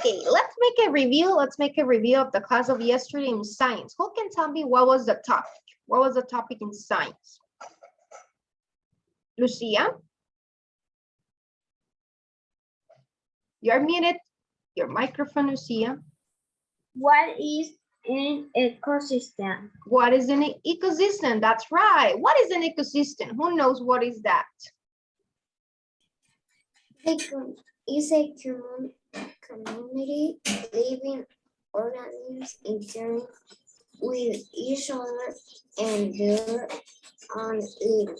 Okay, let's make a review. Let's make a review of the class of yesterday in science. Who can tell me what was the topic? What was the topic in science? Lucia? You're muted. Your microphone, Lucia. What is an ecosystem? What is an ecosystem? That's right. What is an ecosystem? Who knows what is that? Is a community living organisms interact with each other and their on it.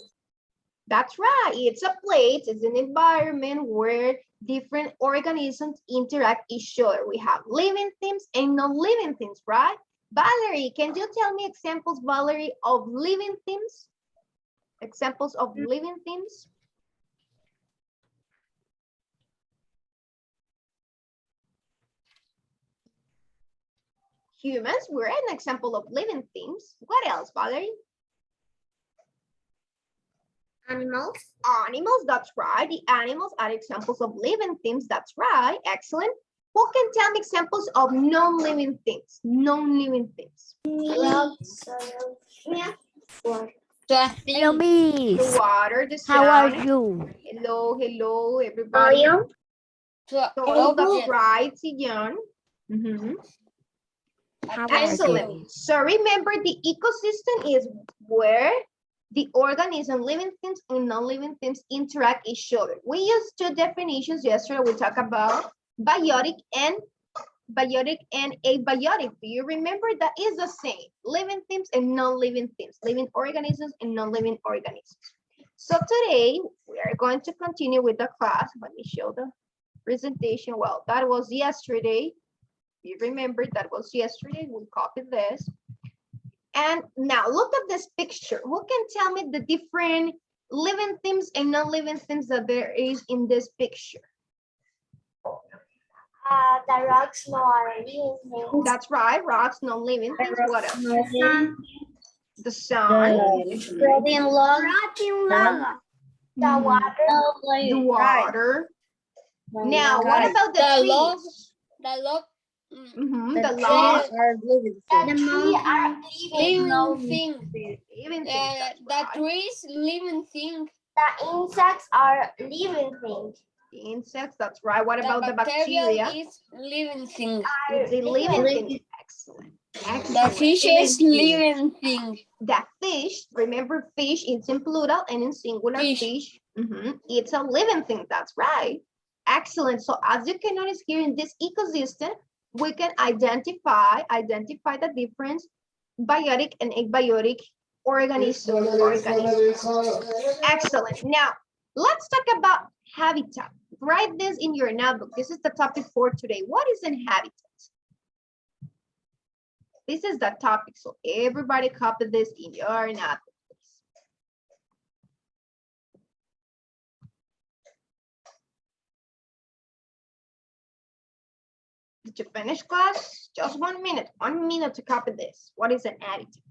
That's right. It's a place, it's an environment where different organisms interact each other. We have living things and non-living things, right? Valerie, can you tell me examples, Valerie, of living things? Examples of living things? Humans, we're an example of living things. What else, Valerie? Animals. Animals, that's right. The animals are examples of living things. That's right. Excellent. Who can tell me examples of non-living things? Non-living things. Rocks, soil, water. Hello, Miss. The water, the How sun. are you? Hello, hello, everybody. Soil, that's right, Siyan. How are Excellent. you? So remember, the ecosystem is where the organism, living things and non-living things interact each other. We used two definitions yesterday. We talked about biotic and abiotic. Do you remember? That is the same. Living things and non-living things. Living organisms and non-living organisms. So today we are going to continue with the class. Let me show the presentation. Well, that was yesterday. You remember that was yesterday. We copied this. And now look at this picture. Who can tell me the different living things and non-living things that there is in this picture? The rocks no are living things. That's right, rocks, non-living things. What else? The sun, Floating log. The water. the water. Now, what about the trees? The log. The logs, The mountains are Living thing. living things. That's The right. trees, living thing. The insects are living things. The insects, that's right. What about the bacteria bacteria? is living thing. It's a living thing. Excellent. The fish is living thing. The fish, remember fish is in plural and in singular fish. It's a living thing, that's right. Excellent. So as you can notice here in this ecosystem, we can identify the difference biotic and abiotic organisms. Excellent. Now, let's talk about habitat. Write this in your notebook. This is the topic for today. What is an habitat? This is the topic. So everybody copy this in your notebook. Did you finish class? Just 1 minute. 1 minute to copy this. What is an habitat?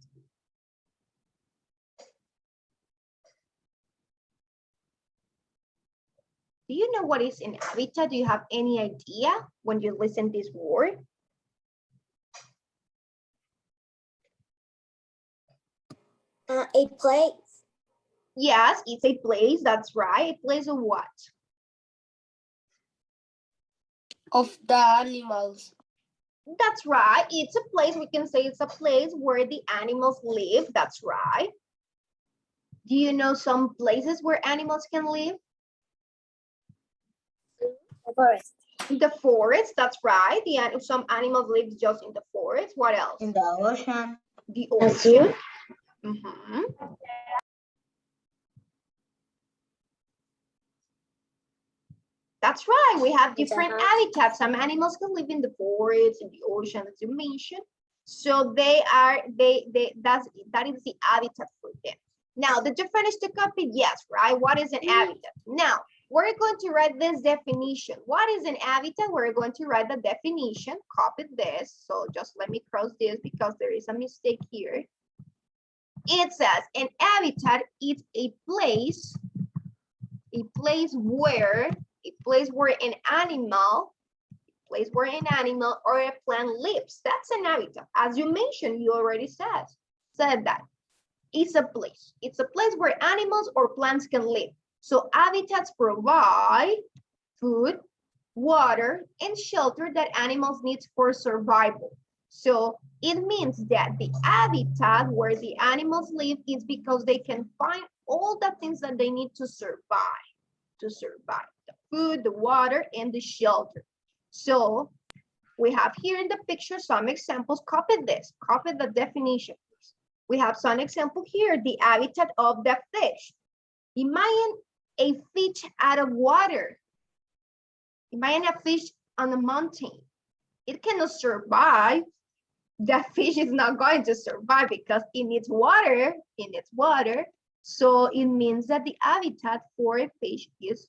Do you know what is an habitat? Do you have any idea when you listen this word? A place. Yes, it's a place. That's right. A place of what? Of the animals. That's right. It's a place. We can say it's a place where the animals live. That's right. Do you know some places where animals can live? The forest. The forest, that's right. Some animals live just in the forest. What else? In the ocean. The ocean. That's right. We have different habitats. Some animals can live in the forest, in the ocean, as you mentioned. So that is the habitat for them. Now, did you finish the copy? Yes, right? What is an habitat? Now, we're going to write this definition. What is an habitat? We're going to write the definition. Copy this. So just let me cross this because there is a mistake here. It says an habitat is a place where an animal place where an animal or a plant lives. That's an habitat. As you mentioned, you already said that. It's a place. It's a place where animals or plants can live. So habitats provide food, water, and shelter that animals need for survival. So it means that the habitat where the animals live is because they can find all the things that they need to survive. The food, the water, and the shelter. So we have here in the picture some examples. Copy this, copy the definition. We have some example here, the habitat of the fish. Imagine a fish out of water. Imagine a fish on a mountain. It cannot survive. The fish is not going to survive because it needs water, So it means that the habitat for a fish is,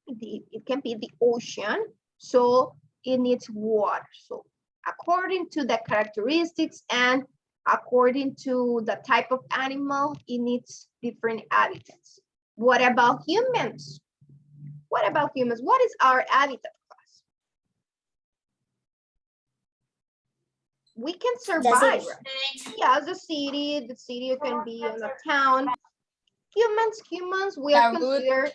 it can be the ocean. So it needs water. So according to the characteristics and according to the type of animal, it needs different habitats. What about humans? What about humans? What is our habitat class? We can survive, right? Yeah, the city you can be in a town. Humans, we are considered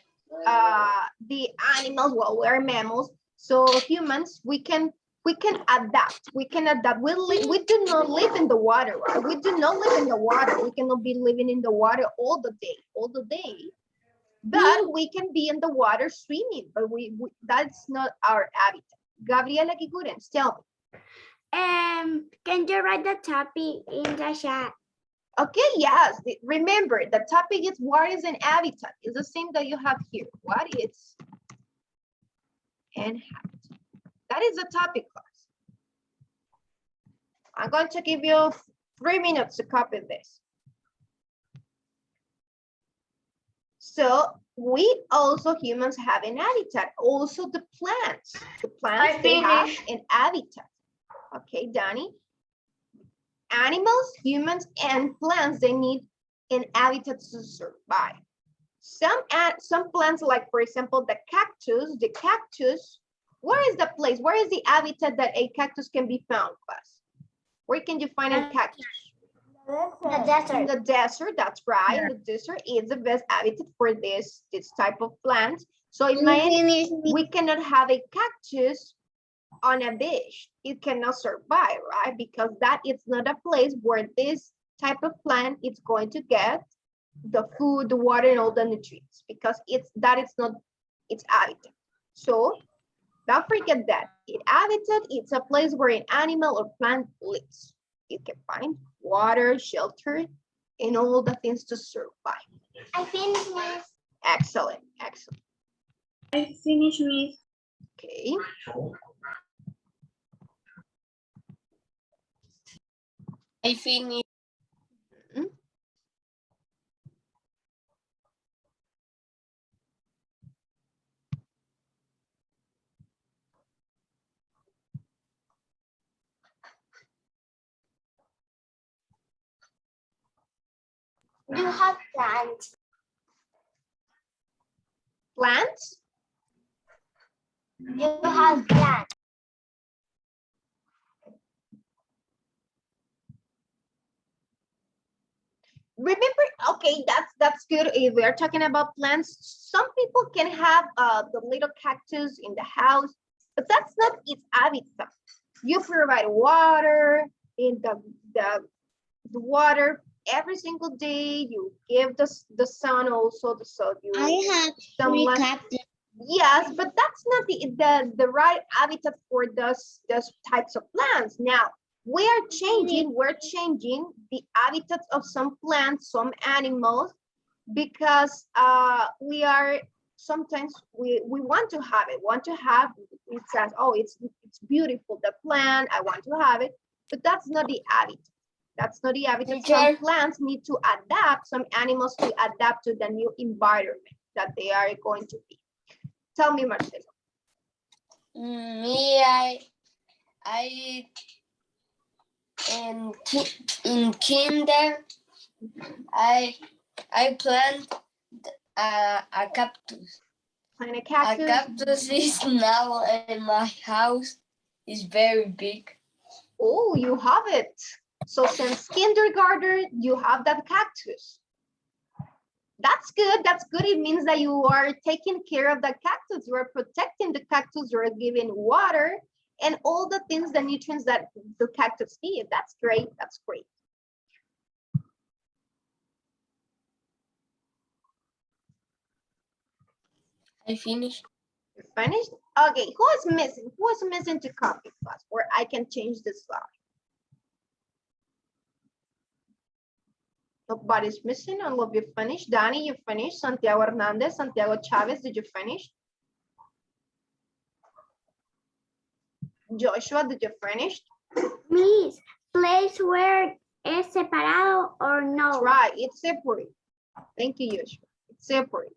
the animals, well, we're mammals. So humans, we can adapt. We do not live in the water, right? We do not live in the water. We cannot be living in the water all the day. But we can be in the water swimming, but that's not our habitat. Gabriela Gigurens, tell me. Can you write the topic in the chat? Okay, yes. Remember, the topic is what is an habitat? It's the same that you have here. What is an habitat? That is the topic, class. I'm going to give you 3 minutes to copy this. So we also, humans have an habitat. Also the plants. The plants, they have an habitat. Okay, Danny. Animals, humans, and plants, they need an habitat to survive. Some plants, like for example, the cactus, where is the place? Where is the habitat that a cactus can be found, class? Where can you find a cactus? The desert. In the desert, that's right. Yeah. The desert is the best habitat for this type of plant. So imagine we cannot have a cactus on a beach. It cannot survive, right? Because that is not a place where this type of plant is going to get the food, the water, and all the nutrients, because that is not its habitat. So don't forget that. Its habitat, it's a place where an animal or plant lives. It can find water, shelter, and all the things to survive. I finished, Miss. Excellent, excellent. I finished, Miss. Okay. I finished. You have plants. Plants? You have plants. Remember, okay, that's good. If we are talking about plants, some people can have the little cactus in the house, but that's not its habitat. You provide water in the water every single day. You give the sun also, so you. I have three cactus. Yes, but that's not the right habitat for those types of plants. Now we're changing the habitats of some plants, some animals, because we are sometimes we want to have it. It says, oh, it's beautiful, the plant, I want to have it, but that's not the habitat. That's not the habitat. Some plants need to adapt, some animals to adapt to the new environment that they are going to be. Tell me, Marcelo. Me, I in kinder, I plant a cactus. Plant a cactus. A cactus is now in my house. is very big. Oh, you have it. So since kindergarten, you have that cactus. That's good. That's good. It means that you are taking care of the cactus. You are protecting the cactus. You are giving water and all the things, the nutrients that the cactus need. That's great. That's great. I finished. You finished? Okay. Who is missing? Who is missing to copy class? Or I can change the slide. Nobody's missing. All of you finished. Danny, you finished. Santiago Hernandez, Santiago Chavez, did you finish? Joshua, did you finish? Miss, place where es separado or no? That's right. It's separate. Thank you, Joshua. It's separate.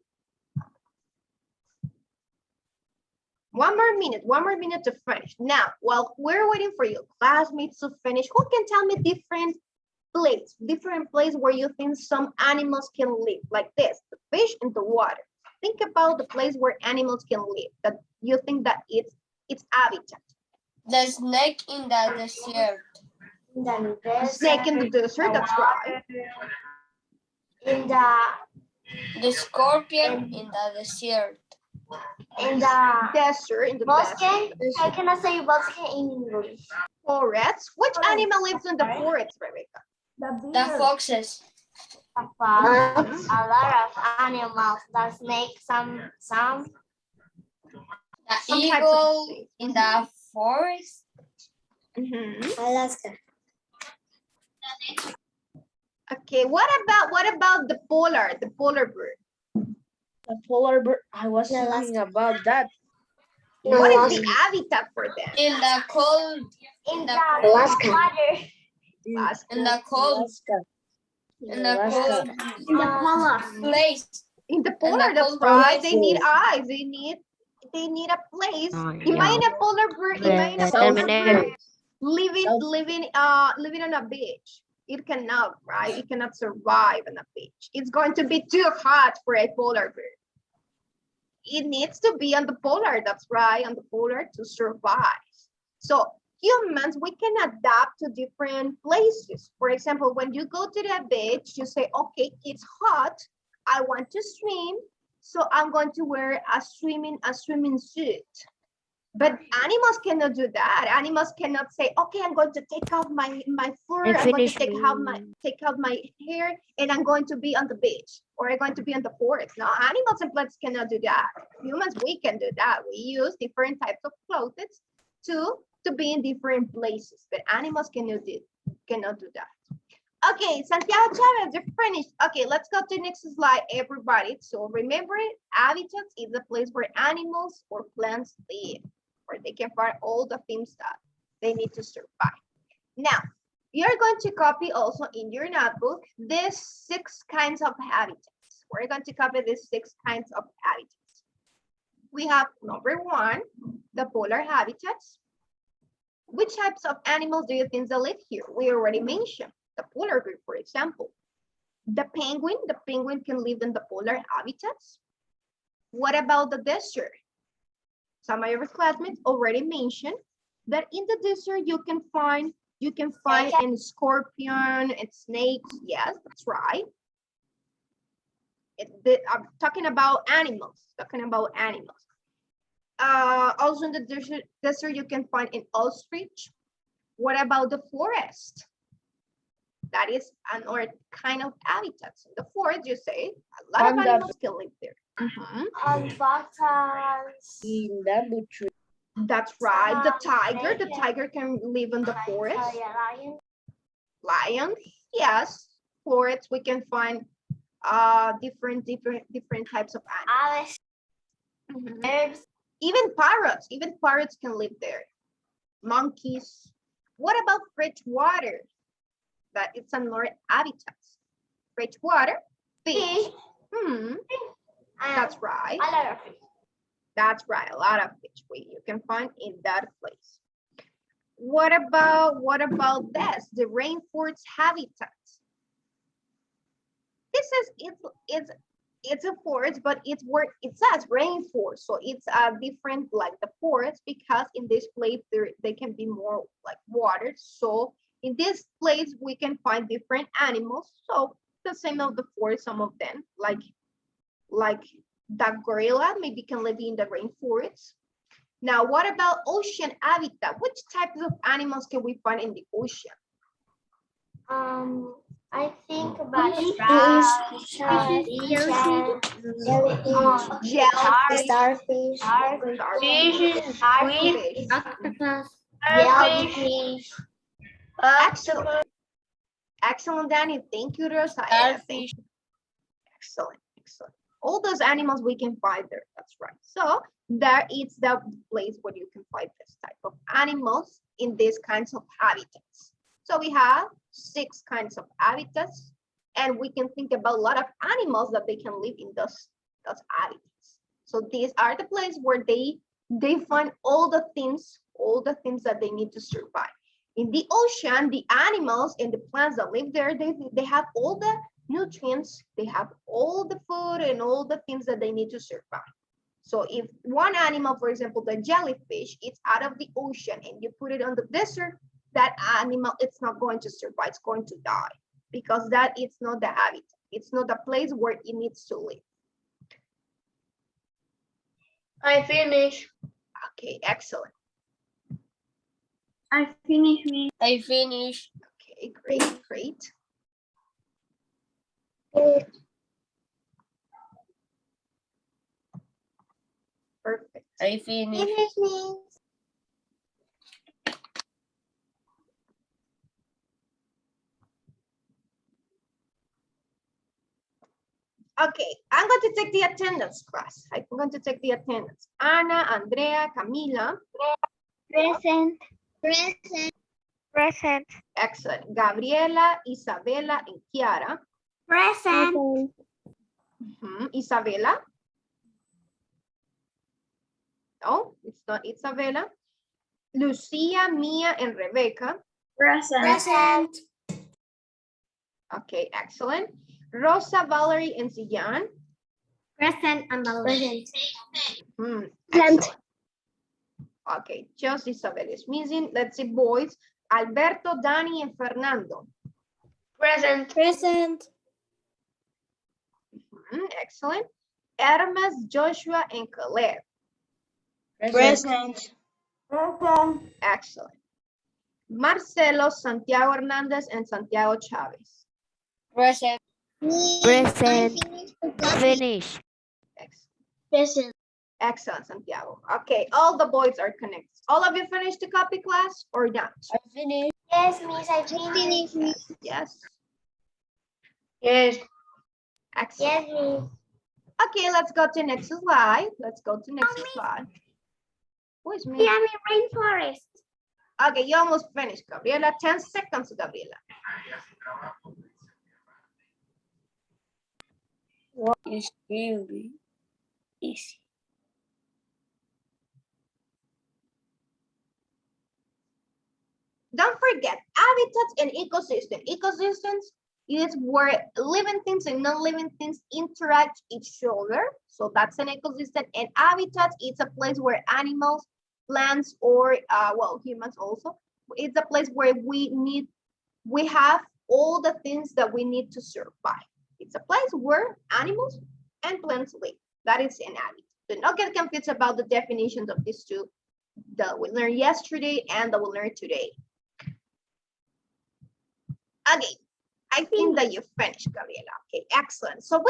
One more minute to finish. Now, while we're waiting for your classmates to finish, who can tell me different place where you think some animals can live, like this, the fish in the water. Think about the place where animals can live, that you think that it's habitat. The snake in the desert. Snake in the desert, that's right. In The scorpion in the desert. the Desert, in the bosque. desert. I cannot say bosque in English. Forest. Which animal lives in the forest, Rebecca? The foxes. A lot of animals. The snake, some. The Some types of eagle snake. in the forest. Mhm. Alaska. Okay, what about the polar bird? The polar bear. I was thinking about that. What is the habitat for them? In the cold. In the the Alaska. water. In the cold. Alaska. In the Alaska. cold In the polar. place. In the polar, that's cold right. They need places. eyes. They need a place. Oh, Imagine a polar bird. Imagine a polar Terminator. bird living on a beach. It cannot, right? It cannot survive on a beach. It's going to be too hot for a polar bird. It needs to be on the polar. That's right, on the polar to survive. So humans, we can adapt to different places. For example, when you go to the beach, you say, okay, it's hot. I want to swim, so I'm going to wear a swimming suit. But animals cannot do that. Animals cannot say, okay, I'm going to take off my fur, I'm going to take out my hair, and I'm going to be on the beach, or I'm going to be on the forest. No, animals and plants cannot do that. Humans, we can do that. We use different types of clothes to be in different places, but animals cannot do that. Okay, Santiago Chavez, you're finished. Okay, let's go to the next slide, everybody. So remember, habitats is the place where animals or plants live, where they can find all the things that they need to survive. Now, you're going to copy also in your notebook these 6 kinds of habitats. We're going to copy these 6 kinds of habitats. We have number 1, the polar habitats. Which types of animals do you think that live here? We already mentioned the polar bear, for example. The penguin can live in the polar habitats. What about the desert? Some of your classmates already mentioned that in the desert you can find a scorpion and snakes. Yes, that's right. I'm talking about animals. Also in the desert you can find an ostrich. What about the forest? That is another kind of habitats. In the forest, you say a lot of animals can live there. In the butcher. That's right. The tiger can live in the forest. Lions, yes. Forests, we can find different types of animals. Birds. Even parrots can live there. Monkeys. What about fresh water? That it's another habitat. Fresh water, fish. That's right. A lot of fish. That's right. A lot of fish you can find in that place. What about this? The rainforest habitat. This is it's a forest, but it's where it says rainforest. So it's a different like the forest because in this place they can be more like water. So in this place we can find different animals. So the same of the forest, some of them like the gorilla maybe can live in the rainforest. Now, what about ocean habitat? Which types of animals can we find in the ocean? I think about Jellyfish, Jellyfish, starfish, starfish, octopus, jellyfish, excellent. Excellent, Danny. Thank you, Rosa. Starfish. Excellent, excellent. All those animals we can find there. That's right. So there is the place where you can find this type of animals in these kinds of habitats. So we have 6 kinds of habitats, and we can think about a lot of animals that they can live in those habitats. So these are the places where they find all the things that they need to survive. In the ocean, the animals and the plants that live there, they have all the nutrients, they have all the food and all the things that they need to survive. So if one animal, for example, the jellyfish, it's out of the ocean and you put it on the desert, that animal, it's not going to survive, it's going to die because that is not the habitat. It's not the place where it needs to live. I finish. Okay, excellent. I finish me. I finished. Okay, great, great. Perfect. I finished. Okay, I'm going to take the attendance class. I'm going to take the attendance. Ana, Andrea, Camila. present, present, Excellent. Gabriela, Isabela, and Kiara. present, Isabela. No, it's not Isabela. Lucia, Mia, and Rebecca. present, Okay, excellent. Rosa, Valerie, and Ziyan. present, and present. Excellent. Okay, just Isabel is missing. Let's see, boys. Alberto, Dani, and Fernando. Present. Excellent. Hermes, Joshua, and Caleb. Present. Excellent. Marcelo, Santiago Hernandez, and Santiago Chavez. Present. Finish. Excellent. Excellent, Santiago. Okay, all the boys are connected. All of you finished the copy class or not? I finished. Yes, Miss, I finished. Yes. Yes. Excellent. Yes, Miss. Okay, let's go to next slide. Let's go to next slide. Who is me? Miami rainforest. Okay, you almost finished, Gabriela. 10 seconds, Gabriela. It's really easy. Don't forget, habitats and ecosystem. Ecosystems is where living things and non-living things interact each other. So that's an ecosystem. And habitats, it's a place where animals, plants, or well, humans also. It's a place where we have all the things that we need to survive. It's a place where animals and plants live. That is an habitat. Do not get confused about the definitions of these two that we learned yesterday and that we learned today. Okay, I think that you finished, Gabriela. Okay, excellent. So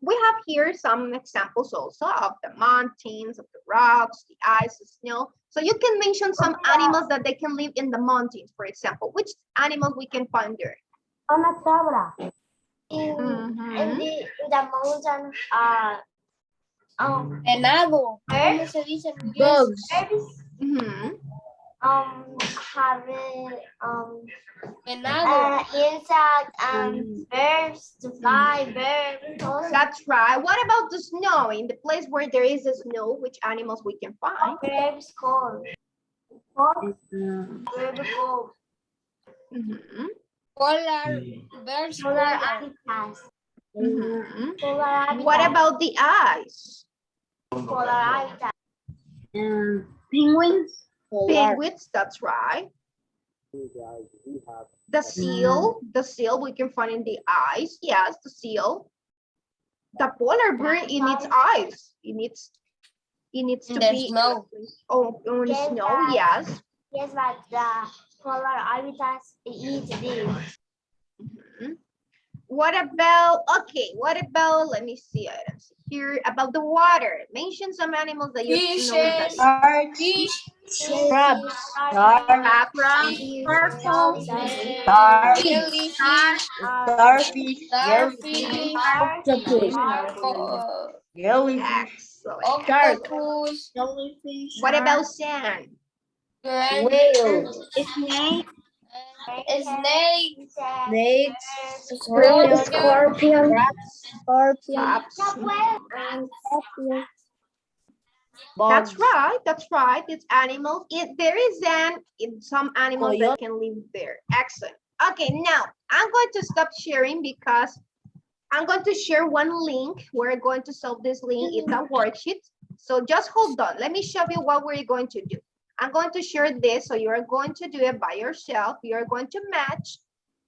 we have here some examples also of the mountains, of the rocks, the ice, the snow. So you can mention some animals that they can live in the mountains, for example. Which animals we can find there? Una cabra. In the mountain, Venado. ¿Cómo se dice en inglés? have Venado. insect, birds to fly, birds. That's right. What about the snow? In the place where there is the snow, which animals we can find? Birds cold. Bird cold. Polar bears. Polar Polar. habitats. Mhm. Polar habitat. What about the eyes? Polar habitat. Penguins. Penguins, that's right. The seal, we can find in the eyes. Yes, the seal. The polar bear in its eyes. It needs to the be snow. on Yes, snow. but- Yes. Yes, but the polar habitats eat this. Mhm. What about, let me see items here about the water. Mention some animals that you know that Fishes. Crabs. Jellyfish. Starfish. Starfish. Octopus. Jellyfish. excellent. Octopus. Jellyfish. What about sand? Whale. Snake. Snakes. Scorpion. Scorpion. Crabs. Bugs. That's right. It's animals. There is some animals that Coyote. can live there. Excellent. Okay, now I'm going to stop sharing because I'm going to share one link. We're going to solve this link. It's a worksheet. So just hold on. Let me show you what we're going to do. I'm going to share this. So you're going to do it by yourself. You're going to match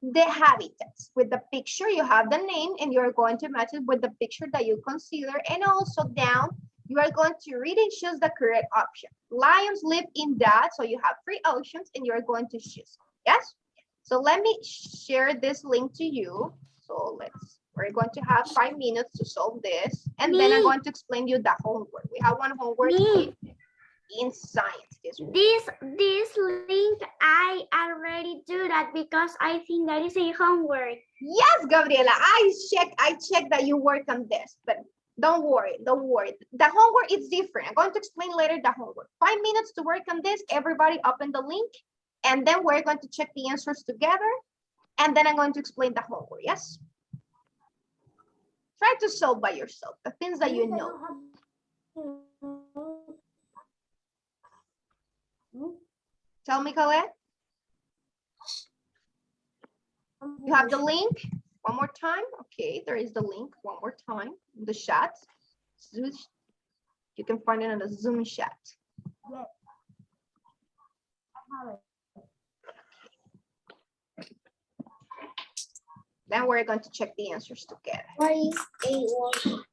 the habitats with the picture. You have the name and you're going to match it with the picture that you consider. And also down, you are going to read and choose the correct option. Lions live in that. So you have 3 options and you're going to choose. Yes? So let me share this link to you. So we're going to have 5 minutes to solve this. And then I'm going to explain you the homework. We have one homework in science. This link, I already do that because I think that is a homework. Yes, Gabriela, I checked that you work on this, but don't worry. The homework is different. I'm going to explain later the homework. 5 minutes to work on this. Everybody open the link, and then we're going to check the answers together, and then I'm going to explain the homework, yes? Try to solve by yourself, the things that you know. Tell me, Colette. You have the link? One more time. Okay, there is the link one more time. The chat. You can find it in the Zoom chat. Then we're going to check the answers together. What is A1?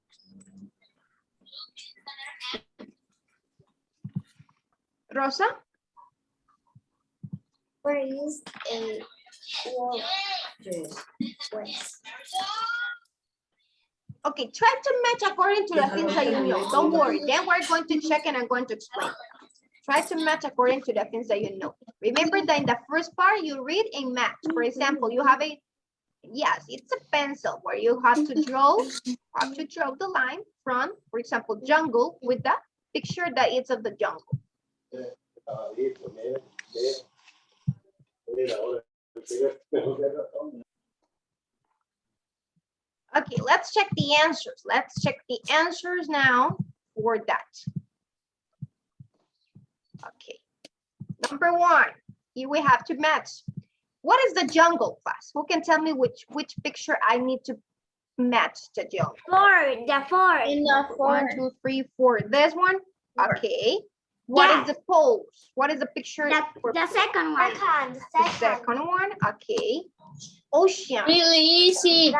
Rosa? Where is A1? Okay, try to match according to the things that you know. Don't worry. Then we're going to check and I'm going to explain. Try to match according to the things that you know. Remember that in the first part, you read and match. For example, you have yes, it's a pencil where you have to draw the line from, for example, jungle with the picture that it's of the jungle. Okay, let's check the answers. Let's check the answers now for that. Okay, number 1, here we have to match. What is the jungle, class? Who can tell me which picture I need to match the jungle? The 4. In the 1, 2, 3, 4. This one? Okay. What is the pose? What is the picture? The second one. The second one? Okay. Ocean. Really easy. The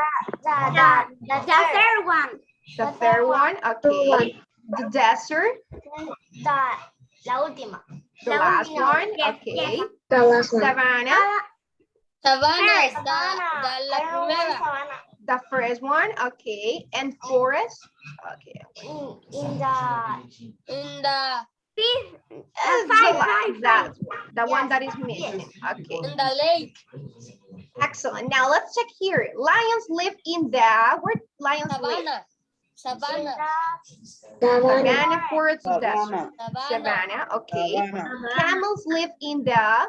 third one. The third one? Okay. The desert. La última. The last one? Okay. The last one. Savannah. Sabana. La primera. The first one? Okay. And forest? Okay. In the The one that is missing. Okay. In the lake. Excellent. Now let's check here. Lions live in the, where lions live? Savannah. Savannah, forest, desert. Savannah. Savannah, okay. Camels live in the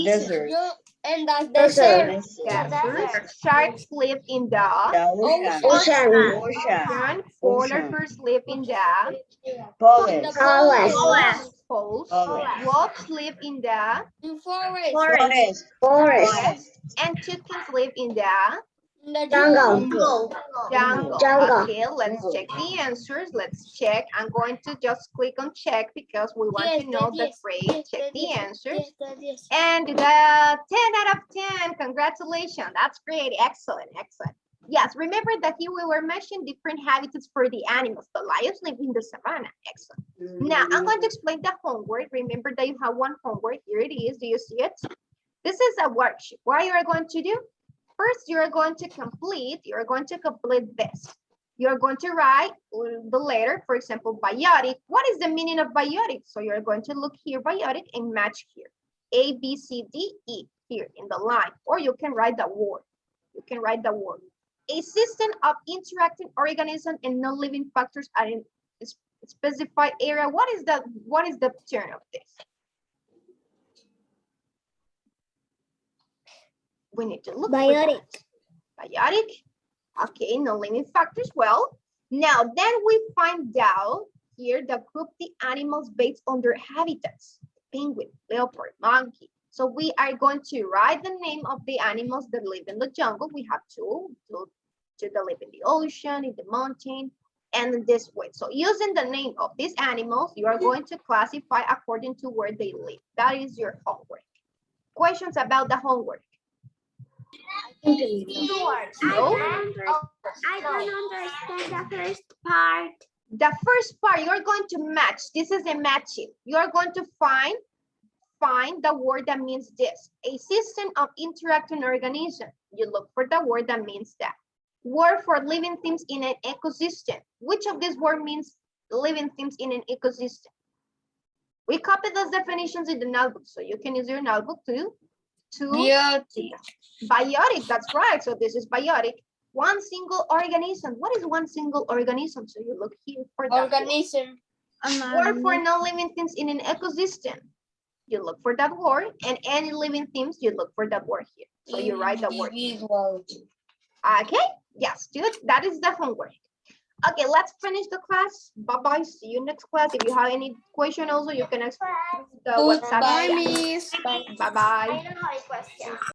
Desert. In the desert. desert. Sharks live in the Ocean. ocean. Polar bears live in the Forest. poles. Forest. Wolves live in the Forest. forest. And chickens live in the In the Jungle. Jungle. Okay, let's check the answers. Let's check. I'm going to just click on check because we want to know the phrase. Check the answers. And the 10 out of 10. Congratulations. That's great. Excellent. Excellent. Yes, remember that here we were mentioning different habitats for the animals. The lions live in the savannah. Excellent. Now, I'm going to explain the homework. Remember that you have one homework. Here it is. Do you see it? This is a worksheet. What you are going to do? First, you're going to complete this. You're going to write the letter, for example, biotic. What is the meaning of biotic? So you're going to look here, biotic, and match here. A, B, C, D, E, here in the line. Or you can write the word. You can write the word. A system of interacting organisms and non-living factors are in a specified area. What is the term of this? We need to look Biotic. Biotic. Okay, non-living factors. Well, now then we find out here the group the animals based on their habitats. Penguin, leopard, monkey. So we are going to write the name of the animals that live in the jungle. We have two that live in the ocean, in the mountain, and this way. So using the name of these animals, you are going to classify according to where they live. That is your homework. Questions about the homework? I don't understand the first part. The first part, you're going to match. This is a matching. You're going to find the word that means this. A system of interacting organisms. You look for the word that means that. Word for living things in an ecosystem. Which of these words means living things in an ecosystem? We copied those definitions in the notebook, so you can use your notebook to biotic, that's right. So this is biotic. One single organism. What is one single organism? So you look here for that organism. Word for non-living things in an ecosystem. You look for that word, and any living things, you look for that word here. So you write the word. Okay, yes, good. That is the homework. Okay, let's finish the class. Bye-bye. See you next class. If you have any question also, you can ask the WhatsApp. Bye, Yeah. Miss. Bye-bye. I don't have a question.